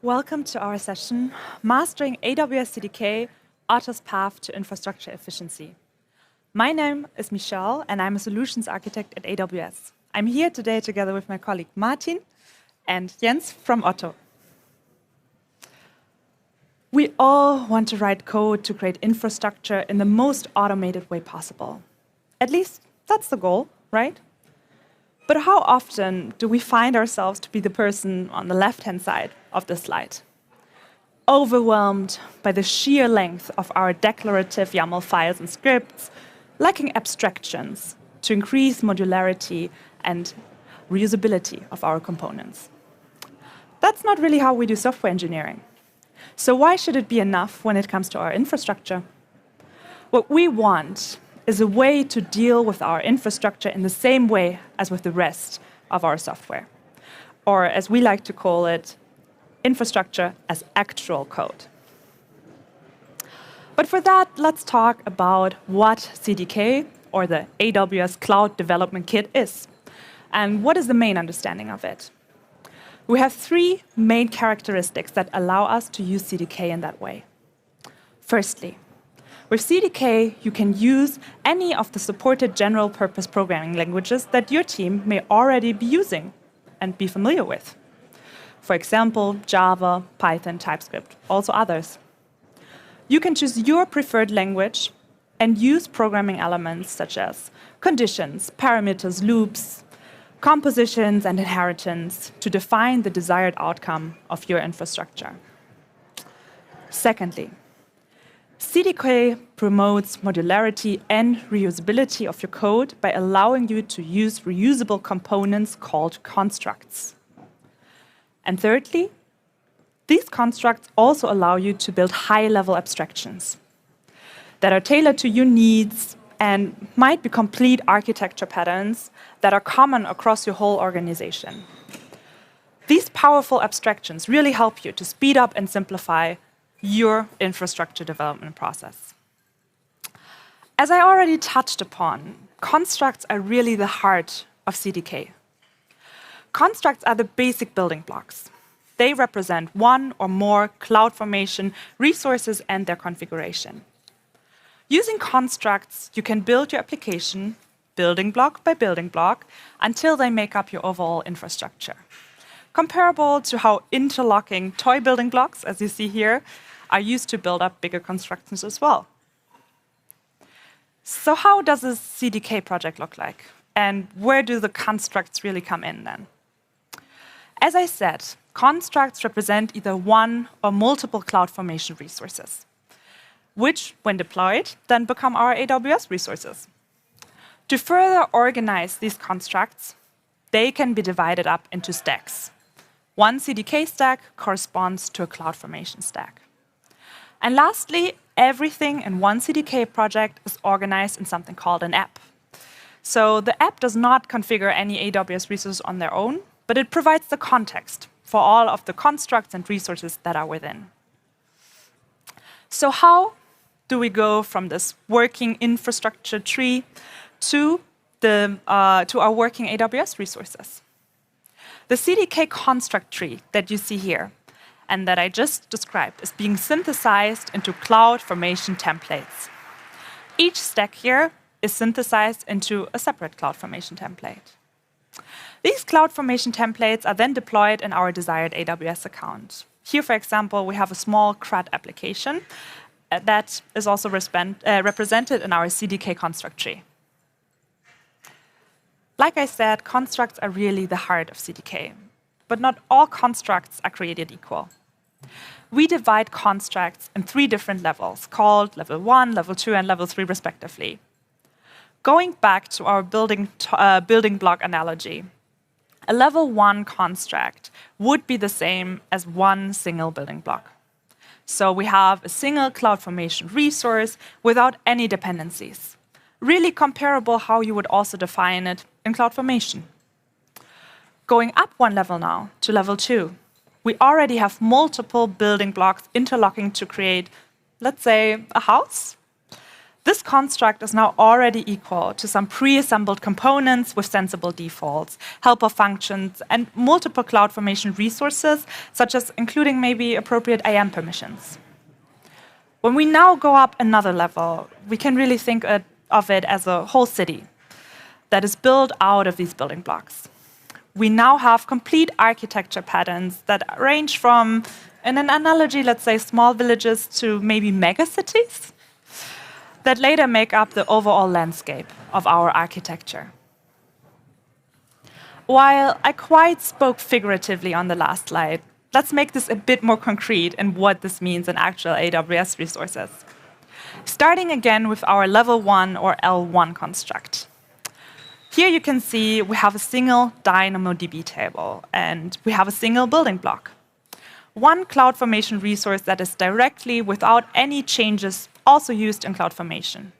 Welcome to our session, Mastering AWS CDK, OTTO's Path to Infrastructure Efficiency. My name is Michelle, and I'm a solutions architect at AWS. I'm here today together with my colleague Martin and Jens from OTTO. We all want to write code to create infrastructure in the most automated way possible. At least that's the goal, right? But how often do we find ourselves to be the person on the left-hand side of the slide? Overwhelmed by the sheer length of our declarative YAML files and scripts, lacking abstractions to increase modularity and reusability of our components. That's not really how we do software engineering. So why should it be enough when it comes to our infrastructure? What we want is a way to deal with our infrastructure in the same way as with the rest of our software. Or as we like to call it, infrastructure as actual code. But for that, let's talk about what CDK, or the AWS Cloud Development Kit, is. And what is the main understanding of it? We have three main characteristics that allow us to use CDK in that way. Firstly, with CDK, you can use any of the supported general-purpose programming languages that your team may already be using and be familiar with. For example, Java, Python, TypeScript, also others. You can choose your preferred language and use programming elements such as conditions, parameters, loops, compositions, and inheritance to define the desired outcome of your infrastructure. Secondly, CDK promotes modularity and reusability of your code by allowing you to use reusable components called constructs. And thirdly, these constructs also allow you to build high-level abstractions that are tailored to your needs and might be complete architecture patterns that are common across your whole organization. These powerful abstractions really help you to speed up and simplify your infrastructure development process. As I already touched upon, constructs are really the heart of CDK. Constructs are the basic building blocks. They represent one or more CloudFormation resources and their configuration. Using constructs, you can build your application building block by building block until they make up your overall infrastructure. Comparable to how interlocking toy building blocks, as you see here, are used to build up bigger constructions as well. So how does a CDK project look like? And where do the constructs really come in then? As I said, constructs represent either one or multiple CloudFormation resources, which, when deployed, then become our AWS resources. To further organize these constructs, they can be divided up into stacks. One CDK stack corresponds to a CloudFormation stack. And lastly, everything in one CDK project is organized in something called an app. So the app does not configure any AWS resources on their own, but it provides the context for all of the constructs and resources that are within. So how do we go from this working infrastructure tree to our working AWS resources? The CDK construct tree that you see here and that I just described is being synthesized into CloudFormation templates. Each stack here is synthesized into a separate CloudFormation template. These CloudFormation templates are then deployed in our desired AWS account. Here, for example, we have a small CRUD application that is also represented in our CDK construct tree. Like I said, constructs are really the heart of CDK, but not all constructs are created equal. We divide constructs in three different levels, called level 1, level 2, and level 3, respectively. Going back to our building block analogy, a level 1 construct would be the same as one single building block. So we have a single CloudFormation resource without any dependencies. Really comparable how you would also define it in CloudFormation. Going up one level now to level 2, we already have multiple building blocks interlocking to create, let's say, a house. This construct is now already equal to some pre-assembled components with sensible defaults, helper functions, and multiple CloudFormation resources, such as including maybe appropriate AM permissions. When we now go up another level, we can really think of it as a whole city that is built out of these building blocks. We now have complete architecture patterns that range from, in an analogy, let's say small villages to maybe megacities, that later make up the overall landscape of our architecture. While I quite spoke figuratively on the last slide, let's make this a bit more concrete in what this means in actual AWS resources. Starting again with our level 1 or L1 construct. Here you can see we have a single DynamoDB table, and we have a single building block. One CloudFormation resource that is directly, without any changes, also used in CloudFormation.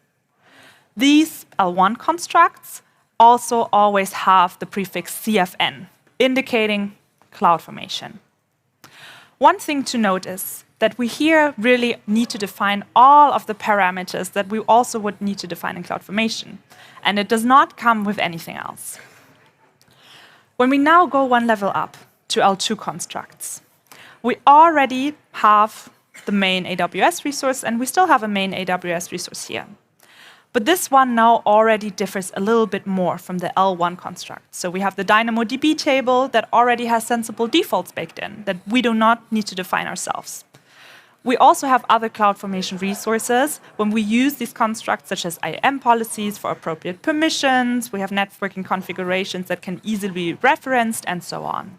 These L1 constructs also always have the prefix CFN, indicating CloudFormation. One thing to note is that we here really need to define all of the parameters that we also would need to define in CloudFormation, and it does not come with anything else. When we now go one level up to L2 constructs, we already have the main AWS resource, and we still have a main AWS resource here. But this one now already differs a little bit more from the L1 construct. So we have the DynamoDB table that already has sensible defaults baked in, that we do not need to define ourselves. We also have other CloudFormation resources when we use these constructs, such as IAM policies for appropriate permissions, we have networking configurations that can easily be referenced, and so on.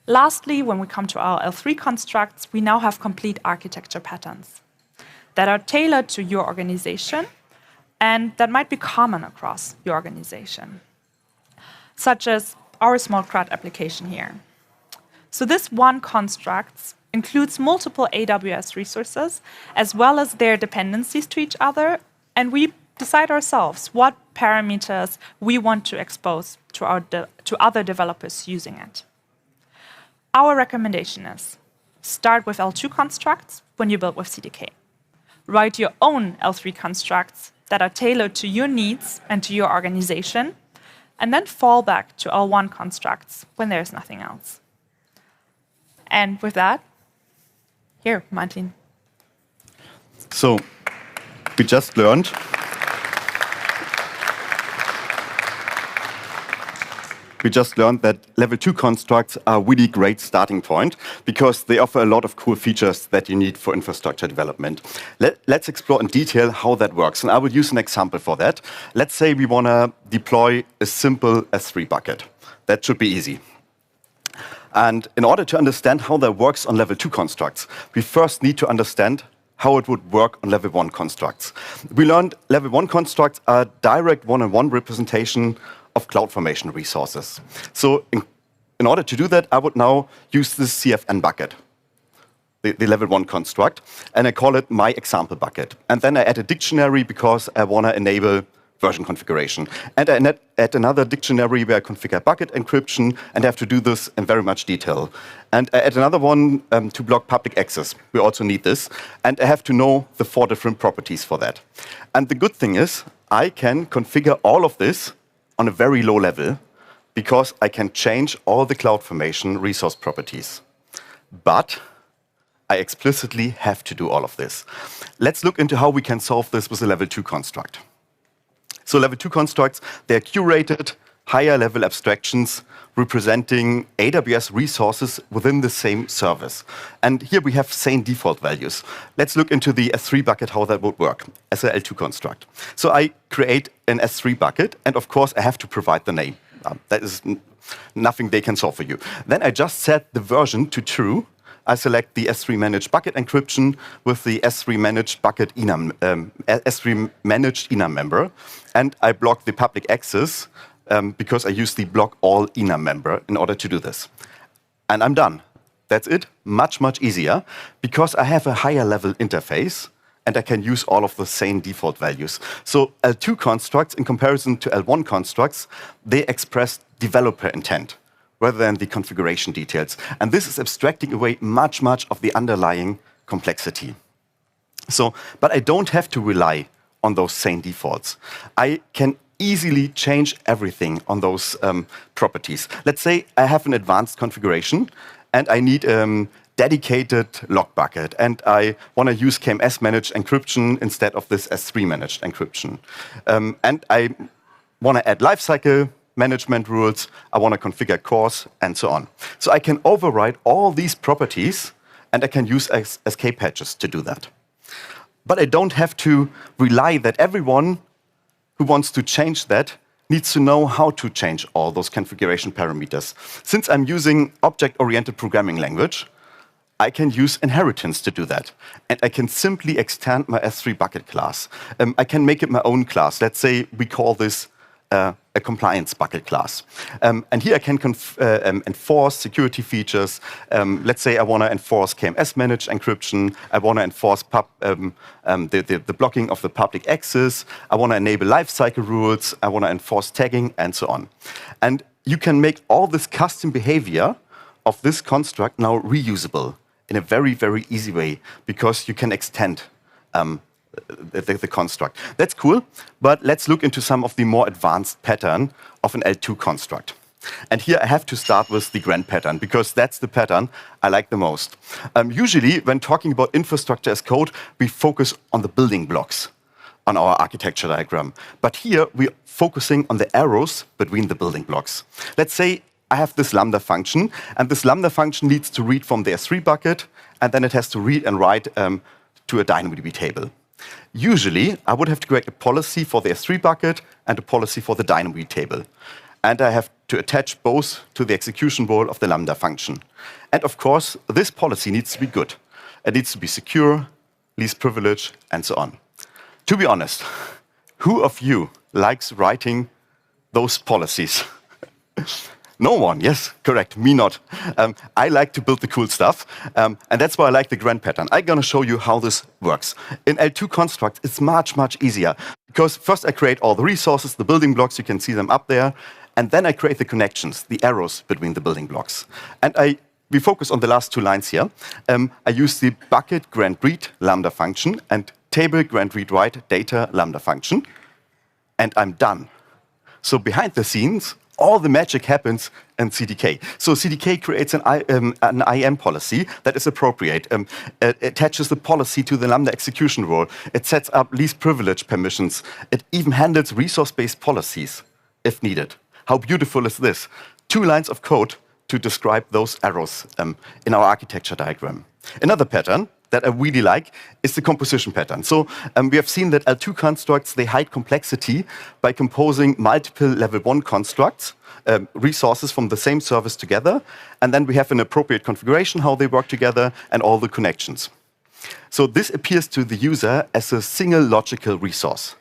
Lastly, when we come to our L3 constructs, we now have complete architecture patterns that are tailored to your organization and that might be common across your organization, such as our small CRUD application here. So this one construct includes multiple AWS resources as well as their dependencies to each other, and we decide ourselves what parameters we want to expose to other developers using it. Our recommendation is start with L2 constructs when you build with CDK. Write your own L3 constructs that are tailored to your needs and to your organization, and then fall back to L1 constructs when there's nothing else. And with that, here, Martin. So, we just learned that level 2 constructs are a really great starting point because they offer a lot of cool features that you need for infrastructure development. Let's explore in detail how that works. And I will use an example for that. Let's say we want to deploy a simple S3 bucket. That should be easy. And in order to understand how that works on level 2 constructs, we first need to understand how it would work on level 1 constructs. We learned level 1 constructs are direct one-on-one representation of CloudFormation resources. So in order to do that, I would now use this CFN bucket, the level 1 construct, and I call it my example bucket. And then I add a dictionary because I want to enable version configuration. And I add another dictionary where I configure bucket encryption, and I have to do this in very much detail. And I add another one to block public access. We also need this. And I have to know the 4 different properties for that. And the good thing is, I can configure all of this on a very low level because I can change all the CloudFormation resource properties. But I explicitly have to do all of this. Let's look into how we can solve this with a level 2 construct. So level 2 constructs, they're curated, higher level abstractions representing AWS resources within the same service. And here we have same default values. Let's look into the S3 bucket, how that would work as a L2 construct. So I create an S3 bucket, and of course I have to provide the name. That is nothing they can solve for you. Then I just set the version to true. I select the S3 managed bucket encryption with the S3 managed bucket S3 managed enum member, and I block the public access because I use the block all enum member in order to do this. And I'm done. That's it. Much, much easier because I have a higher level interface and I can use all of the same default values. So L2 constructs, in comparison to L1 constructs, they express developer intent rather than the configuration details. And this is abstracting away much, much of the underlying complexity. So, but I don't have to rely on those same defaults. I can easily change everything on those properties. Let's say I have an advanced configuration and I need dedicated log bucket, and I want to use KMS managed encryption instead of this S3 managed encryption. And I want to add lifecycle management rules, I want to configure cores, and so on. So I can override all these properties, and I can use escape hatches to do that. But I don't have to rely that everyone who wants to change that needs to know how to change all those configuration parameters. Since I'm using object-oriented programming language, I can use inheritance to do that. And I can simply extend my S3 bucket class. I can make it my own class. Let's say we call this a compliance bucket class. And here I can enforce security features. Let's say I want to enforce KMS managed encryption. I want to enforce the blocking of the public access. I want to enable lifecycle rules. I want to enforce tagging, and so on. And you can make all this custom behavior of this construct now reusable in a very, very easy way, because you can extend the construct. That's cool, but let's look into some of the more advanced pattern of an L2 construct. And here I have to start with the grand pattern, because that's the pattern I like the most. Usually, when talking about infrastructure as code, we focus on the building blocks on our architecture diagram. But here, we're focusing on the arrows between the building blocks. Let's say I have this Lambda function, and this Lambda function needs to read from the S3 bucket, and then it has to read and write to a DynamoDB table. Usually, I would have to create a policy for the S3 bucket and a policy for the DynamoDB table. And I have to attach both to the execution role of the Lambda function. And of course, this policy needs to be good. It needs to be secure, least privilege, and so on. To be honest, who of you likes writing those policies? No one, yes, correct, me not. I like to build the cool stuff, and that's why I like the grand pattern. I'm going to show you how this works. In L2 constructs, it's much, much easier, because first I create all the resources, the building blocks, you can see them up there, and then I create the connections, the arrows between the building blocks. And we focus on the last two lines here. I use the bucket grant read Lambda function and table grant read write data Lambda function, and I'm done. So behind the scenes, all the magic happens in CDK. So CDK creates an IAM policy that is appropriate. It attaches the policy to the Lambda execution role. It sets up least privilege permissions. It even handles resource-based policies if needed. How beautiful is this? 2 lines of code to describe those arrows in our architecture diagram. Another pattern that I really like is the composition pattern. So we have seen that L2 constructs, they hide complexity by composing multiple level 1 constructs, resources from the same service together, and then we have an appropriate configuration, how they work together, and all the connections. So this appears to the user as a single logical resource,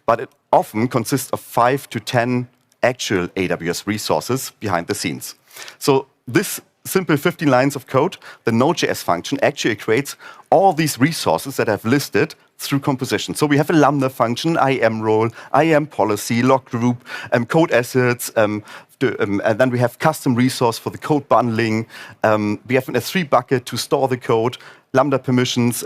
but it often consists of 5 to 10 actual AWS resources behind the scenes. So this simple 15 lines of code, the Node.js function actually creates all these resources that I've listed through composition. So we have a Lambda function, IAM role, IAM policy, log group, code assets, and then we have custom resource for the code bundling. We have an S3 bucket to store the code, Lambda permissions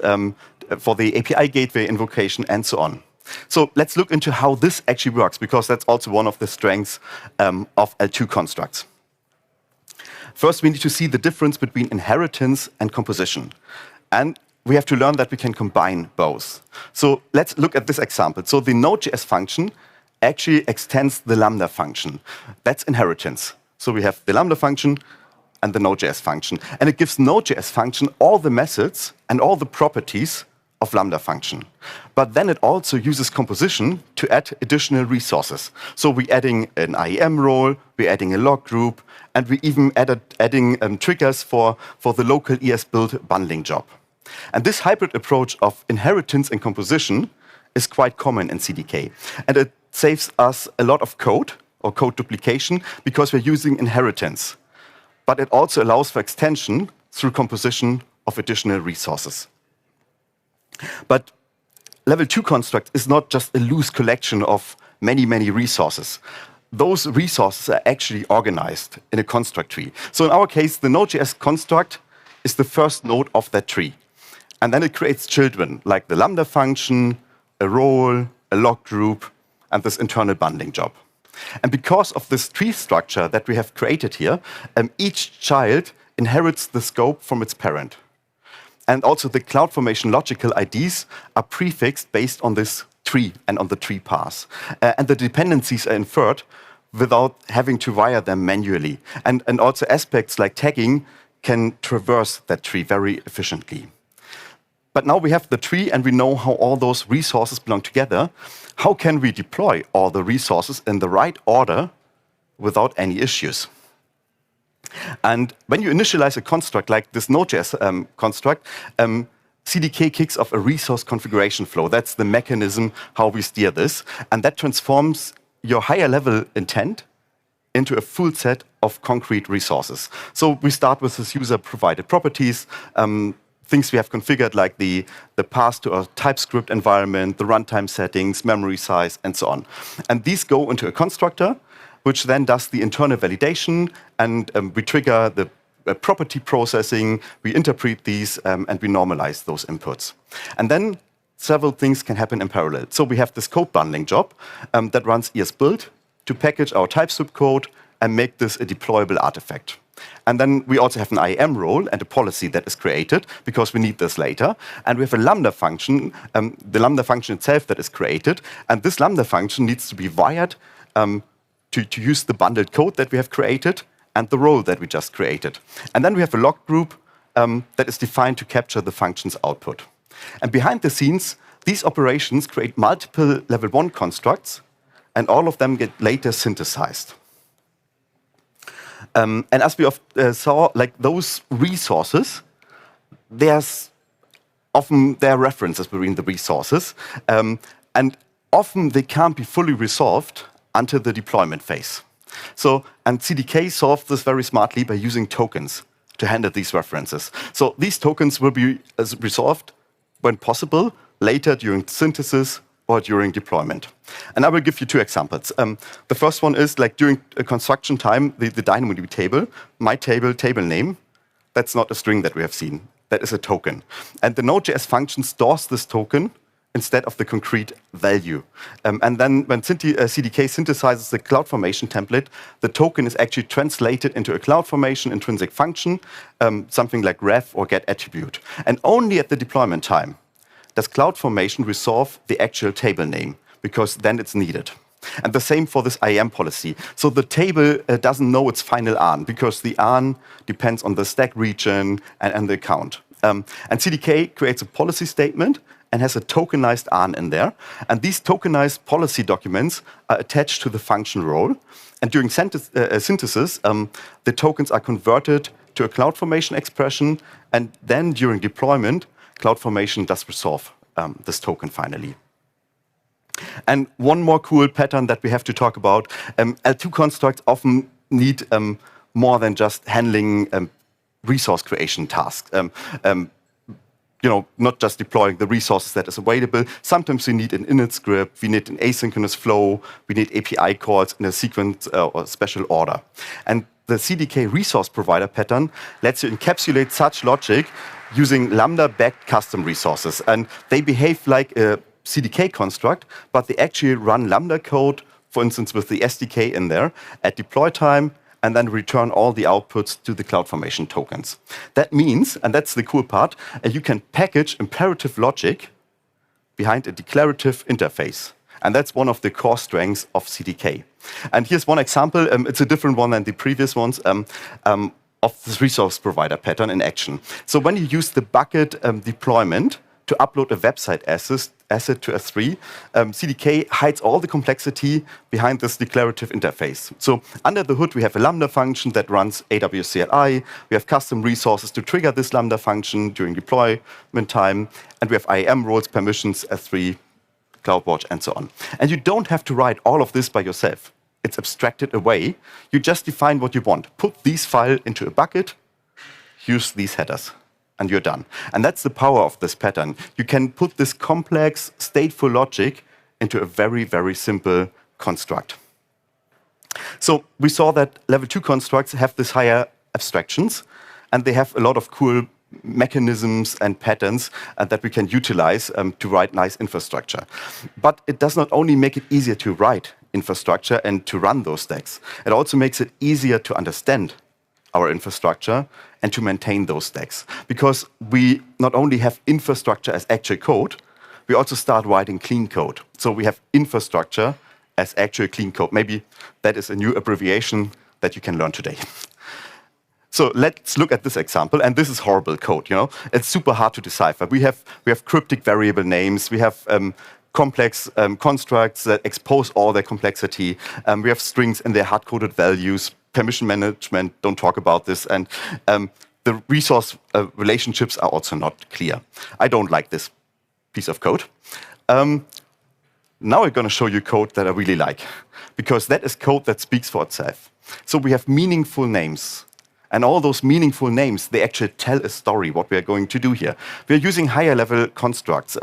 for the API gateway invocation, and so on. So let's look into how this actually works, because that's also one of the strengths of L2 constructs. First, we need to see the difference between inheritance and composition. And we have to learn that we can combine both. So let's look at this example. So the Node.js function actually extends the Lambda function. That's inheritance. So we have the Lambda function and the Node.js function. And it gives Node.js function all the methods and all the properties of Lambda function. But then it also uses composition to add additional resources. So we're adding an IAM role, we're adding a log group, and we even adding triggers for the local ES build bundling job. And this hybrid approach of inheritance and composition is quite common in CDK. And it saves us a lot of code or code duplication because we're using inheritance. But it also allows for extension through composition of additional resources. But level 2 construct is not just a loose collection of many, many resources. Those resources are actually organized in a construct tree. So in our case, the Node.js construct is the first node of that tree. And then it creates children, like the Lambda function, a role, a log group, and this internal bundling job. And because of this tree structure that we have created here, each child inherits the scope from its parent. And also the CloudFormation logical IDs are prefixed based on this tree and on the tree path. And the dependencies are inferred without having to wire them manually. And also aspects like tagging can traverse that tree very efficiently. But now we have the tree and we know how all those resources belong together. How can we deploy all the resources in the right order without any issues? And when you initialize a construct like this Node.js construct, CDK kicks off a resource configuration flow. That's the mechanism how we steer this. And that transforms your higher level intent into a full set of concrete resources. So we start with this user-provided properties, things we have configured like the path to a TypeScript environment, the runtime settings, memory size, and so on. And these go into a constructor, which then does the internal validation, and we trigger the property processing, we interpret these, and we normalize those inputs. And then several things can happen in parallel. So we have this code bundling job that runs ESBuild to package our TypeScript code and make this a deployable artifact. And then we also have an IAM role and a policy that is created because we need this later. And we have a Lambda function, the Lambda function itself that is created. And this Lambda function needs to be wired to use the bundled code that we have created and the role that we just created. And then we have a log group that is defined to capture the function's output. And behind the scenes, these operations create multiple level 1 constructs, and all of them get later synthesized. And as we saw, like those resources, there are references between the resources, and often they can't be fully resolved until the deployment phase. And CDK solved this very smartly by using tokens to handle these references. So these tokens will be resolved when possible, later during synthesis or during deployment. And I will give you 2 examples. The first one is like during a construction time, the DynamoDB table, my table name, that's not a string that we have seen. That is a token. And the Node.js function stores this token instead of the concrete value. And then when CDK synthesizes the CloudFormation template, the token is actually translated into a CloudFormation intrinsic function, something like ref or get attribute. And only at the deployment time does CloudFormation resolve the actual table name, because then it's needed. And the same for this IAM policy. So the table doesn't know its final ARN, because the ARN depends on the stack region and the account. And CDK creates a policy statement and has a tokenized ARN in there. And these tokenized policy documents are attached to the function role. And during synthesis, the tokens are converted to a CloudFormation expression. And then during deployment, CloudFormation does resolve this token finally. And one more cool pattern that we have to talk about, L2 constructs often need more than just handling resource creation tasks. Not just deploying the resources that is available. Sometimes we need an init script, we need an asynchronous flow, we need API calls in a sequence or special order. And the CDK resource provider pattern lets you encapsulate such logic using Lambda-backed custom resources. And they behave like a CDK construct, but they actually run Lambda code, for instance, with the SDK in there at deploy time, and then return all the outputs to the CloudFormation tokens. That means, and that's the cool part, you can package imperative logic behind a declarative interface. And that's one of the core strengths of CDK. And here's one example. It's a different one than the previous ones of this resource provider pattern in action. So when you use the bucket deployment to upload a website asset to S3, CDK hides all the complexity behind this declarative interface. So under the hood, we have a Lambda function that runs AWS CLI. We have custom resources to trigger this Lambda function during deployment time. And we have IAM roles, permissions, S3, CloudWatch, and so on. And you don't have to write all of this by yourself. It's abstracted away. You just define what you want. Put these files into a bucket, use these headers, and you're done. And that's the power of this pattern. You can put this complex, stateful logic into a very, very simple construct. So we saw that level 2 constructs have this higher abstractions, and they have a lot of cool mechanisms and patterns that we can utilize to write nice infrastructure. But it does not only make it easier to write infrastructure and to run those stacks, it also makes it easier to understand our infrastructure and to maintain those stacks. Because we not only have infrastructure as actual code, we also start writing clean code. So we have infrastructure as actual clean code. Maybe that is a new abbreviation that you can learn today. So let's look at this example, and this is horrible code. It's super hard to decipher. We have cryptic variable names. We have complex constructs that expose all their complexity. We have strings and their hard-coded values. Permission management, don't talk about this. And the resource relationships are also not clear. I don't like this piece of code. Now I'm going to show you code that I really like, because that is code that speaks for itself. So we have meaningful names. And all those meaningful names, they actually tell a story, what we are going to do here. We are using higher level constructs,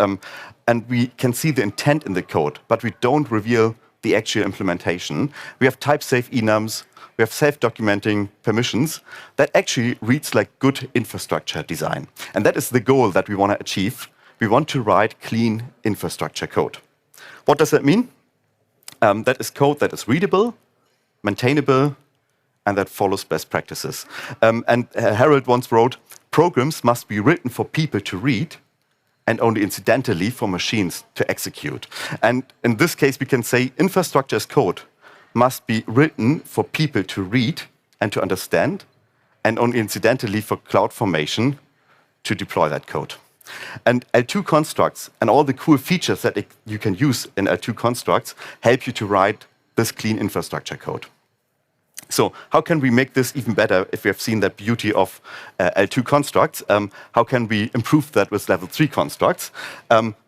and we can see the intent in the code, but we don't reveal the actual implementation. We have type-safe enums, we have self-documenting permissions that actually reads like good infrastructure design. And that is the goal that we want to achieve. We want to write clean infrastructure code. What does that mean? That is code that is readable, maintainable, and that follows best practices. Harold once wrote, programs must be written for people to read and only incidentally for machines to execute. And in this case, we can say infrastructure as code must be written for people to read and to understand, and only incidentally for CloudFormation to deploy that code. And L2 constructs and all the cool features that you can use in L2 constructs help you to write this clean infrastructure code. So how can we make this even better if we have seen that beauty of L2 constructs? How can we improve that with level 3 constructs?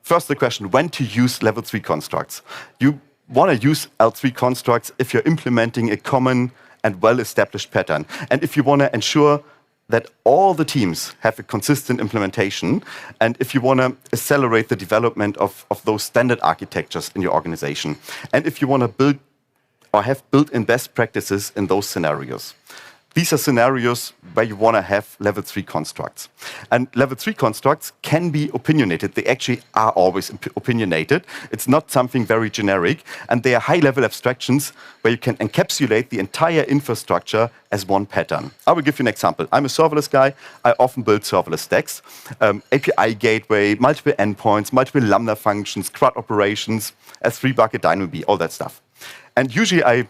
First, the question, when to use level 3 constructs? You want to use L3 constructs if you're implementing a common and well-established pattern. And if you want to ensure that all the teams have a consistent implementation, and if you want to accelerate the development of those standard architectures in your organization, and if you want to build or have built-in best practices in those scenarios. These are scenarios where you want to have level 3 constructs. And level 3 constructs can be opinionated. They actually are always opinionated. It's not something very generic. And they are high-level abstractions where you can encapsulate the entire infrastructure as one pattern. I will give you an example. I'm a serverless guy. I often build serverless stacks. API gateway, multiple endpoints, multiple Lambda functions, CRUD operations, S3 bucket, DynamoDB, all that stuff. And usually I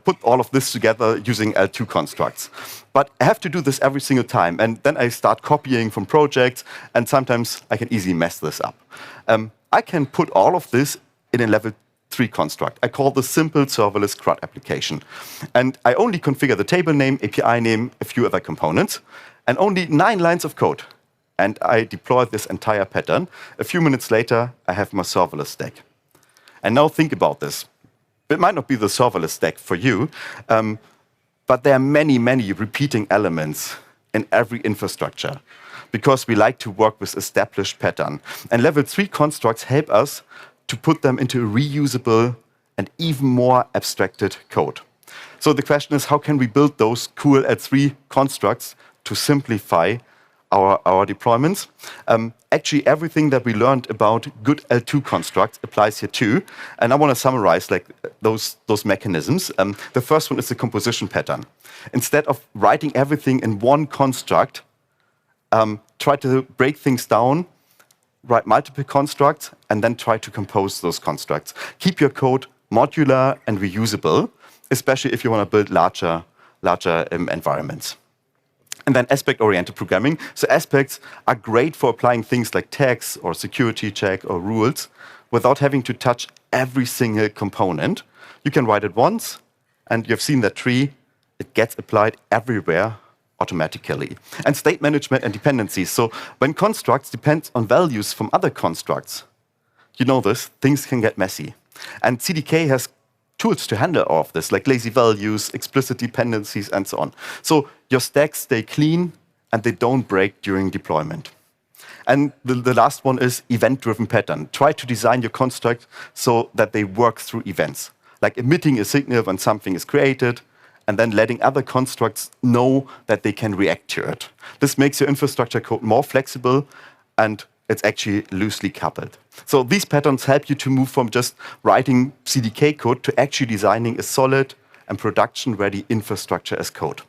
put all of this together using L2 constructs. But I have to do this every single time. And then I start copying from projects. And sometimes I can easily mess this up. I can put all of this in a level 3 construct. I call the simple serverless CRUD application. And I only configure the table name, API name, a few other components, and only 9 lines of code. And I deploy this entire pattern. A few minutes later, I have my serverless stack. And now think about this. It might not be the serverless stack for you, but there are many, many repeating elements in every infrastructure because we like to work with established pattern. And level 3 constructs help us to put them into reusable and even more abstracted code. So the question is, how can we build those cool L3 constructs to simplify our deployments? Actually, everything that we learned about good L2 constructs applies here too. And I want to summarize those mechanisms. The first one is the composition pattern. Instead of writing everything in one construct, try to break things down, write multiple constructs, and then try to compose those constructs. Keep your code modular and reusable, especially if you want to build larger environments. And then aspect-oriented programming. So aspects are great for applying things like tags or security check or rules without having to touch every single component. You can write it once, and you've seen that tree. It gets applied everywhere automatically. And state management and dependencies. So when constructs depend on values from other constructs, you know this, things can get messy. And CDK has tools to handle all of this, like lazy values, explicit dependencies, and so on. So your stacks stay clean, and they don't break during deployment. And the last one is event-driven pattern. Try to design your construct so that they work through events, like emitting a signal when something is created, and then letting other constructs know that they can react to it. This makes your infrastructure code more flexible, and it's actually loosely coupled. So these patterns help you to move from just writing CDK code to actually designing a solid and production-ready infrastructure as code.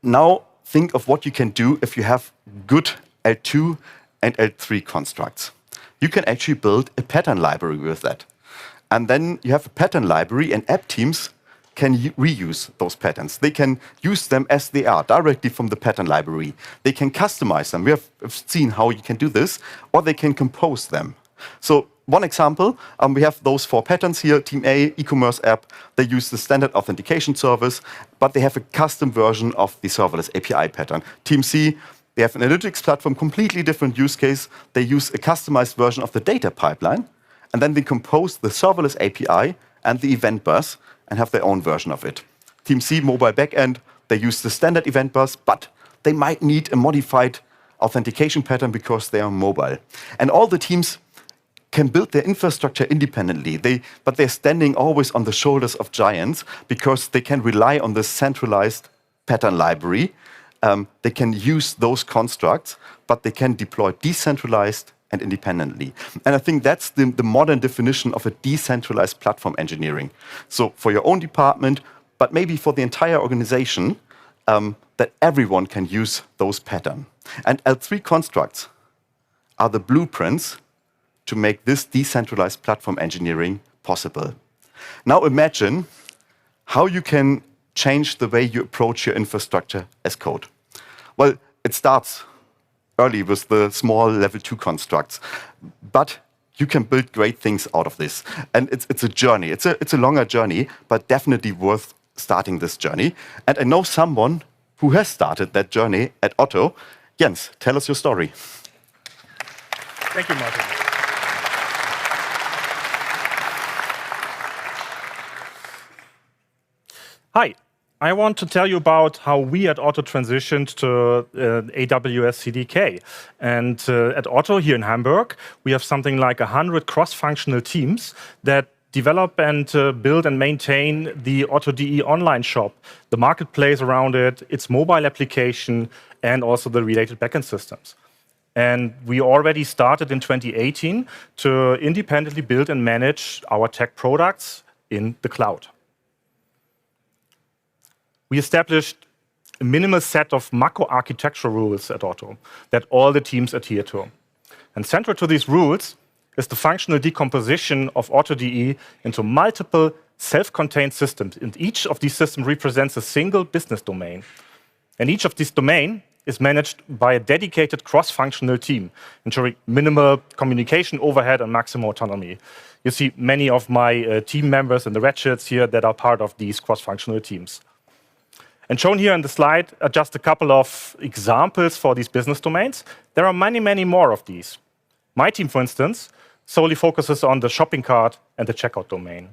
Now think of what you can do if you have good L2 and L3 constructs. You can actually build a pattern library with that. And then you have a pattern library, and app teams can reuse those patterns. They can use them as they are, directly from the pattern library. They can customize them. We have seen how you can do this, or they can compose them. So one example, we have those 4 patterns here. Team A, e-commerce app, they use the standard authentication service, but they have a custom version of the serverless API pattern. Team C, they have an analytics platform, completely different use case. They use a customized version of the data pipeline, and then they compose the serverless API and the event bus and have their own version of it. Team C, mobile backend, they use the standard event bus, but they might need a modified authentication pattern because they are mobile. And all the teams can build their infrastructure independently, but they're standing always on the shoulders of giants because they can rely on this centralized pattern library. They can use those constructs, but they can deploy decentralized and independently. And I think that's the modern definition of a decentralized platform engineering. So for your own department, but maybe for the entire organization, that everyone can use those patterns. And L3 constructs are the blueprints to make this decentralized platform engineering possible. Now imagine how you can change the way you approach your infrastructure as code. Well, it starts early with the small level 2 constructs, but you can build great things out of this. And it's a journey. It's a longer journey, but definitely worth starting this journey. And I know someone who has started that journey at OTTO. Jens, tell us your story. Thank you, Martin. Hi, I want to tell you about how we at OTTO transitioned to AWS CDK. And at OTTO here in Hamburg, we have something like 100 cross-functional teams that develop and build and maintain the OTTO.de online shop, the marketplace around it, its mobile application, and also the related backend systems. And we already started in 2018 to independently build and manage our tech products in the cloud. We established a minimal set of macro architectural rules at OTTO that all the teams adhere to. And central to these rules is the functional decomposition of OTTO.de into multiple self-contained systems. And each of these systems represents a single business domain. And each of these domains is managed by a dedicated cross-functional team, ensuring minimal communication overhead and maximum autonomy. You see many of my team members in the red shirts here that are part of these cross-functional teams. And shown here on the slide are just a couple of examples for these business domains. There are many, many more of these. My team, for instance, solely focuses on the shopping cart and the checkout domain.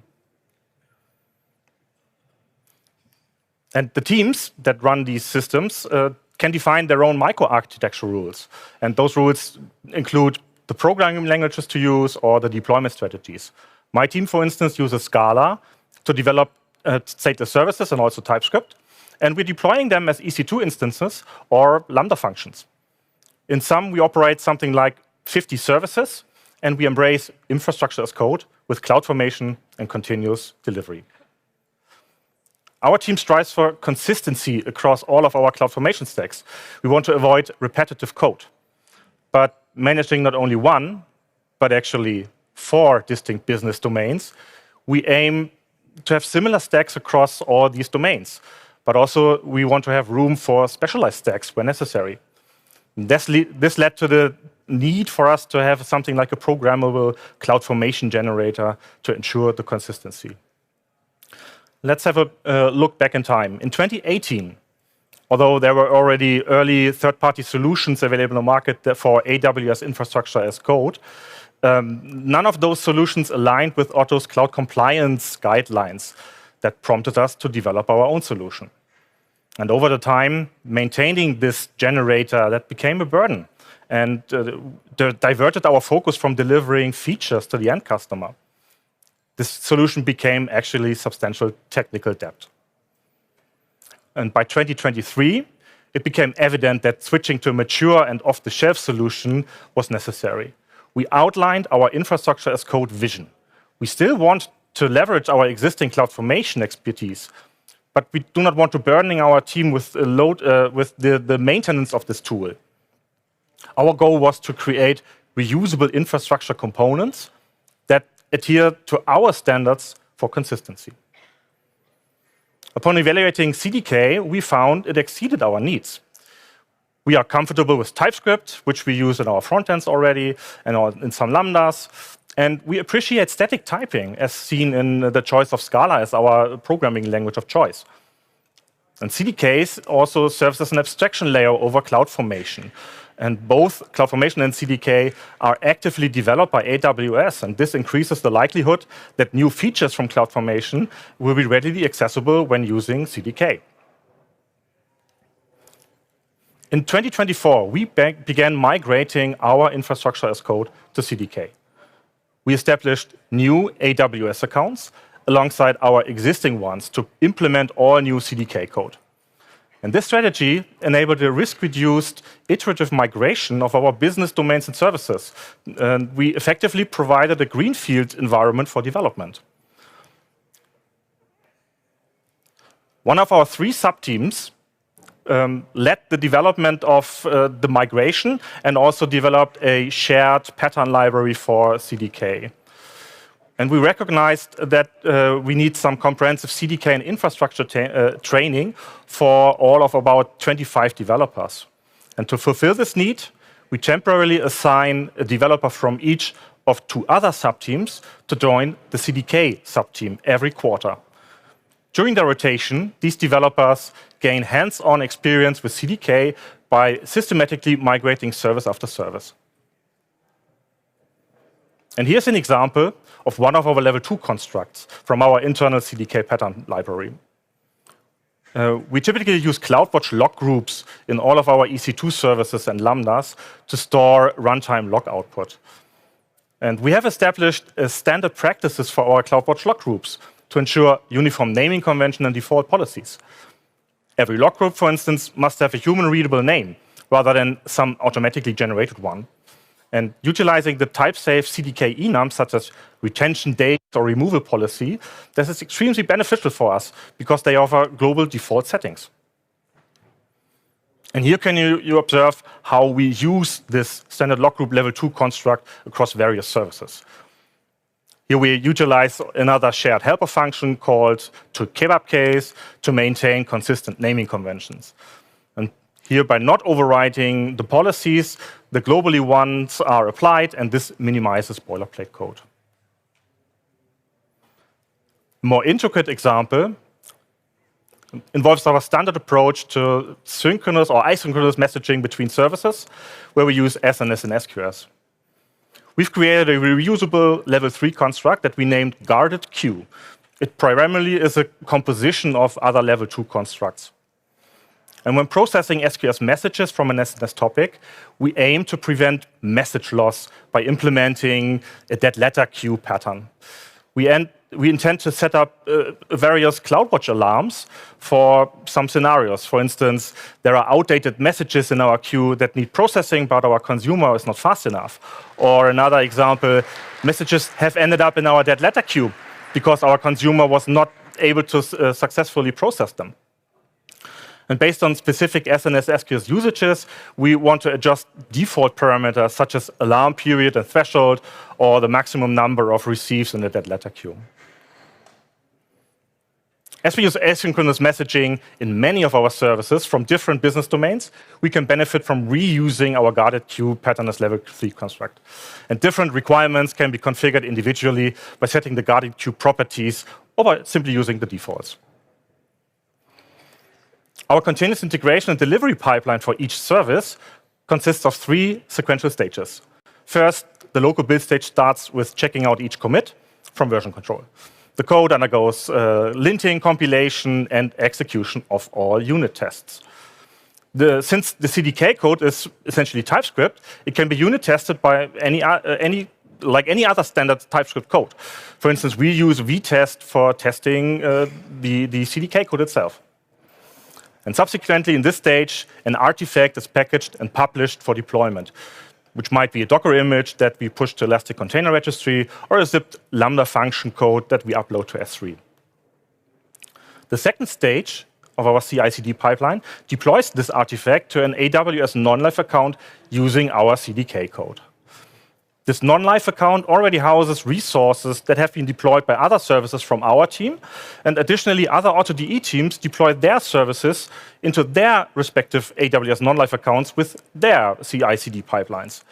And the teams that run these systems can define their own microarchitecture rules. And those rules include the programming languages to use or the deployment strategies. My team, for instance, uses Scala to develop stateless services and also TypeScript. And we're deploying them as EC2 instances or Lambda functions. In sum, we operate something like 50 services, and we embrace infrastructure as code with CloudFormation and continuous delivery. Our team strives for consistency across all of our CloudFormation stacks. We want to avoid repetitive code. But managing not only one, but actually 4 distinct business domains, we aim to have similar stacks across all these domains. But also, we want to have room for specialized stacks where necessary. This led to the need for us to have something like a programmable CloudFormation generator to ensure the consistency. Let's have a look back in time. In 2018, although there were already early third-party solutions available in the market for AWS infrastructure as code, none of those solutions aligned with OTTO's cloud compliance guidelines. That prompted us to develop our own solution. And over the time, maintaining this generator, that became a burden and diverted our focus from delivering features to the end customer. This solution became actually substantial technical debt. And by 2023, it became evident that switching to a mature and off-the-shelf solution was necessary. We outlined our infrastructure as code vision. We still want to leverage our existing CloudFormation expertise, but we do not want to burden our team with the maintenance of this tool. Our goal was to create reusable infrastructure components that adhere to our standards for consistency. Upon evaluating CDK, we found it exceeded our needs. We are comfortable with TypeScript, which we use in our frontends already and in some lambdas. And we appreciate static typing, as seen in the choice of Scala as our programming language of choice. And CDKs also serves as an abstraction layer over CloudFormation. And both CloudFormation and CDK are actively developed by AWS, and this increases the likelihood that new features from CloudFormation will be readily accessible when using CDK. In 2024, we began migrating our infrastructure as code to CDK. We established new AWS accounts alongside our existing ones to implement all new CDK code. And this strategy enabled a risk-reduced iterative migration of our business domains and services. And we effectively provided a greenfield environment for development. One of our 3 sub-teams led the development of the migration and also developed a shared pattern library for CDK. And we recognized that we need some comprehensive CDK and infrastructure training for all of about 25 developers. And to fulfill this need, we temporarily assign a developer from each of 2 other sub-teams to join the CDK sub-team every quarter. During the rotation, these developers gain hands-on experience with CDK by systematically migrating service after service. And here's an example of one of our level 2 constructs from our internal CDK pattern library. We typically use CloudWatch log groups in all of our EC2 services and lambdas to store runtime log output. And we have established standard practices for our CloudWatch log groups to ensure uniform naming convention and default policies. Every log group, for instance, must have a human-readable name rather than some automatically generated one. And utilizing the type-safe CDK enum, such as retention date or removal policy, this is extremely beneficial for us because they offer global default settings. And here can you observe how we use this standard log group level 2 construct across various services. Here we utilize another shared helper function called to kebab case to maintain consistent naming conventions. And here, by not overwriting the policies, the globally ones are applied, and this minimizes boilerplate code. A more intricate example involves our standard approach to synchronous or asynchronous messaging between services, where we use SNS and SQS. We've created a reusable level 3 construct that we named guarded queue. It primarily is a composition of other level 2 constructs. And when processing SQS messages from an SNS topic, we aim to prevent message loss by implementing a dead letter queue pattern. We intend to set up various CloudWatch alarms for some scenarios. For instance, there are outdated messages in our queue that need processing, but our consumer is not fast enough. Or another example, messages have ended up in our dead letter queue because our consumer was not able to successfully process them. And based on specific SNS SQS usages, we want to adjust default parameters such as alarm period and threshold, or the maximum number of receives in the dead letter queue. As we use asynchronous messaging in many of our services from different business domains, we can benefit from reusing our guarded queue pattern as level 3 construct. And different requirements can be configured individually by setting the guarded queue properties or by simply using the defaults. Our continuous integration and delivery pipeline for each service consists of 3 sequential stages. First, the local build stage starts with checking out each commit from version control. The code undergoes linting, compilation, and execution of all unit tests. Since the CDK code is essentially TypeScript, it can be unit tested by any like any other standard TypeScript code. For instance, we use vtest for testing the CDK code itself. And subsequently, in this stage, an artifact is packaged and published for deployment, which might be a Docker image that we push to Elastic Container Registry, or a zipped Lambda function code that we upload to S3. The second stage of our CI/CD pipeline deploys this artifact to an AWS non-live account using our CDK code. This non-live account already houses resources that have been deployed by other services from our team, and additionally, other OTTO teams deploy their services into their respective AWS non-live accounts with their CI/CD pipelines.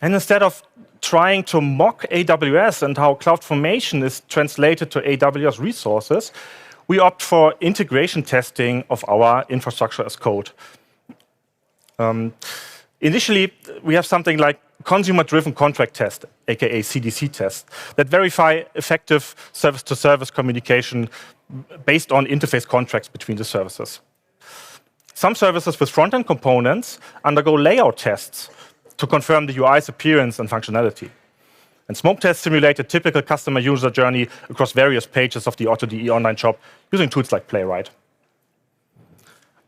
And instead of trying to mock AWS and how CloudFormation is translated to AWS resources, we opt for integration testing of our infrastructure as code. Initially, we have something like consumer-driven contract test, aka CDC test, that verify effective service-to-service communication based on interface contracts between the services. Some services with front-end components undergo layout tests to confirm the UI's appearance and functionality. And smoke tests simulate a typical customer user journey across various pages of the OTTO online shop using tools like Playwright.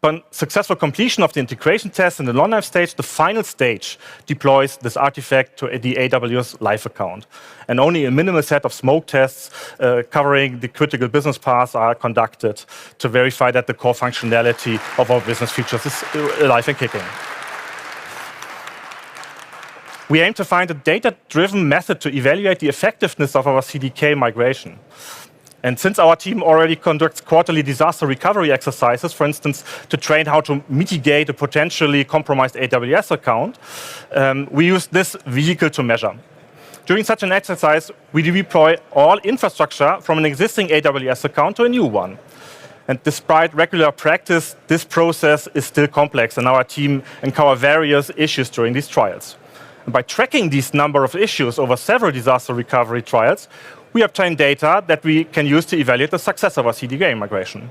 Upon successful completion of the integration test in the non-live stage, the final stage deploys this artifact to the AWS live account. And only a minimal set of smoke tests covering the critical business paths are conducted to verify that the core functionality of our business features is alive and kicking. We aim to find a data-driven method to evaluate the effectiveness of our CDK migration. And since our team already conducts quarterly disaster recovery exercises, for instance, to train how to mitigate a potentially compromised AWS account, we use this vehicle to measure. During such an exercise, we deploy all infrastructure from an existing AWS account to a new one. And despite regular practice, this process is still complex, and our team encounters various issues during these trials. And by tracking these number of issues over several disaster recovery trials, we obtain data that we can use to evaluate the success of our CDK migration.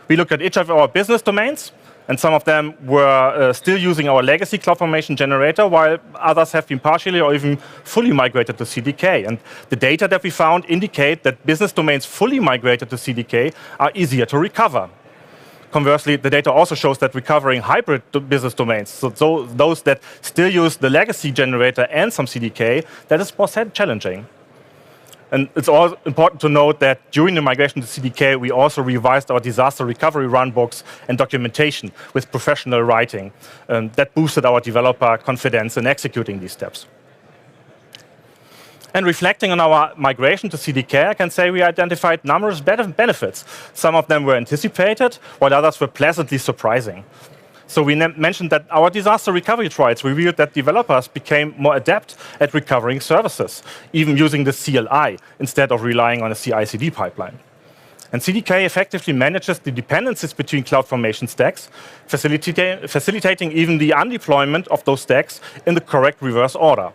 We look at each of our business domains, and some of them were still using our legacy CloudFormation generator, while others have been partially or even fully migrated to CDK. And the data that we found indicate that business domains fully migrated to CDK are easier to recover. Conversely, the data also shows that recovering hybrid business domains, so those that still use the legacy generator and some CDK, that is more challenging. And it's also important to note that during the migration to CDK, we also revised our disaster recovery runbooks and documentation with professional writing. That boosted our developer confidence in executing these steps. And reflecting on our migration to CDK, I can say we identified numerous benefits. Some of them were anticipated, while others were pleasantly surprising. So we mentioned that our disaster recovery trials revealed that developers became more adept at recovering services, even using the CLI instead of relying on a CI/CD pipeline. And CDK effectively manages the dependencies between CloudFormation stacks, facilitating even the undeployment of those stacks in the correct reverse order.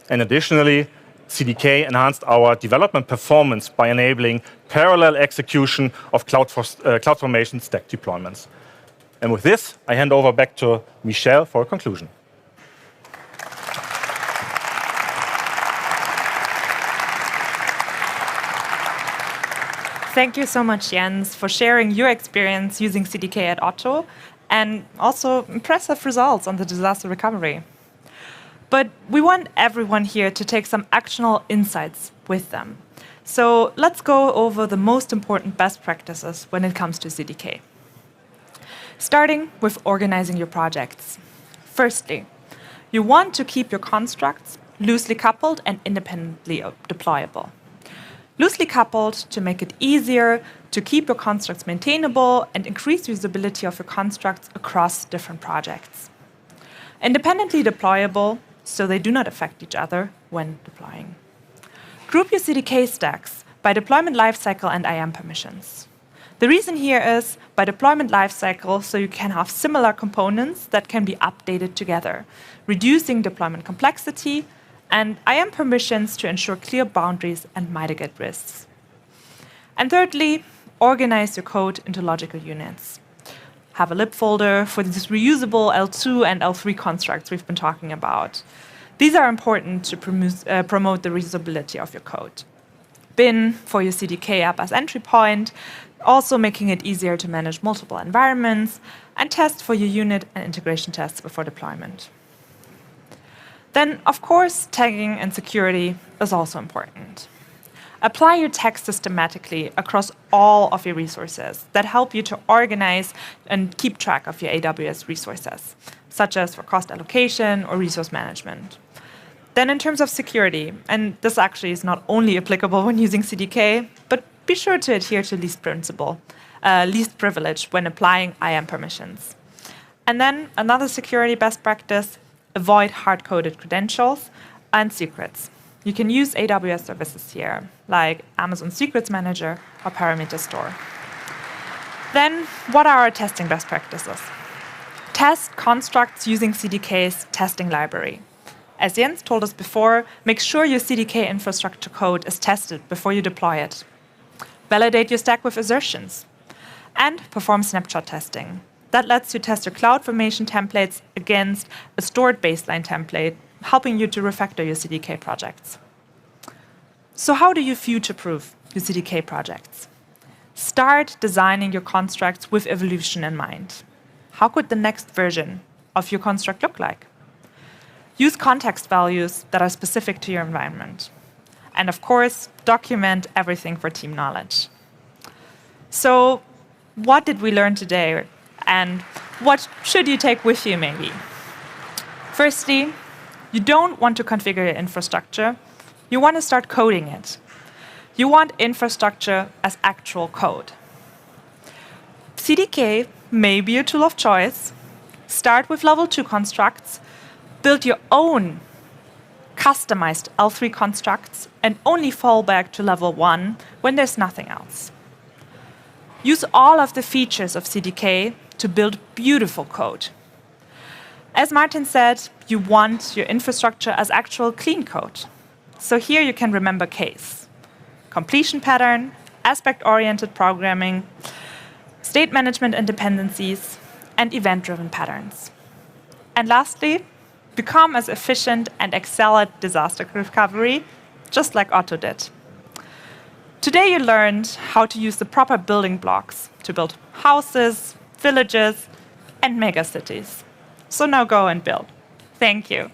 And additionally, CDK enhanced our development performance by enabling parallel execution of CloudFormation stack deployments. And with this, I hand over back to Michelle for a conclusion. Thank you so much, Jens, for sharing your experience using CDK at OTTO and also impressive results on the disaster recovery. But we want everyone here to take some actionable insights with them. So let's go over the most important best practices when it comes to CDK. Starting with organizing your projects. Firstly, you want to keep your constructs loosely coupled and independently deployable. Loosely coupled to make it easier to keep your constructs maintainable and increase usability of your constructs across different projects. Independently deployable so they do not affect each other when deploying. Group your CDK stacks by deployment lifecycle and IAM permissions. The reason here is by deployment lifecycle, so you can have similar components that can be updated together, reducing deployment complexity, and IAM permissions to ensure clear boundaries and mitigate risks. And thirdly, organize your code into logical units. Have a lib folder for these reusable L2 and L3 constructs we've been talking about. These are important to promote the reusability of your code. Bin for your CDK app as entry point, also making it easier to manage multiple environments, and test for your unit and integration tests before deployment. Then, of course, tagging and security is also important. Apply your tags systematically across all of your resources that help you to organize and keep track of your AWS resources, such as for cost allocation or resource management. Then in terms of security, and this actually is not only applicable when using CDK, but be sure to adhere to least privilege when applying IAM permissions. And then another security best practice, avoid hard-coded credentials and secrets. You can use AWS services here, like Amazon Secrets Manager or Parameter Store. Then, what are our testing best practices? Test constructs using CDK's testing library. As Jens told us before, make sure your CDK infrastructure code is tested before you deploy it. Validate your stack with assertions. And perform snapshot testing. That lets you test your CloudFormation templates against a stored baseline template, helping you to refactor your CDK projects. So how do you future-proof your CDK projects? Start designing your constructs with evolution in mind. How could the next version of your construct look like? Use context values that are specific to your environment. And of course, document everything for team knowledge. So what did we learn today? And what should you take with you, maybe? Firstly, you don't want to configure your infrastructure. You want to start coding it. You want infrastructure as actual code. CDK may be your tool of choice. Start with level 2 constructs. Build your own customized L3 constructs and only fall back to level 1 when there's nothing else. Use all of the features of CDK to build beautiful code. As Martin said, you want your infrastructure as actual clean code. So here you can remember case, completion pattern, aspect-oriented programming, state management and dependencies, and event-driven patterns. And lastly, become as efficient and excel at disaster recovery, just like OTTO did. Today you learned how to use the proper building blocks to build houses, villages, and megacities. So now go and build. Thank you.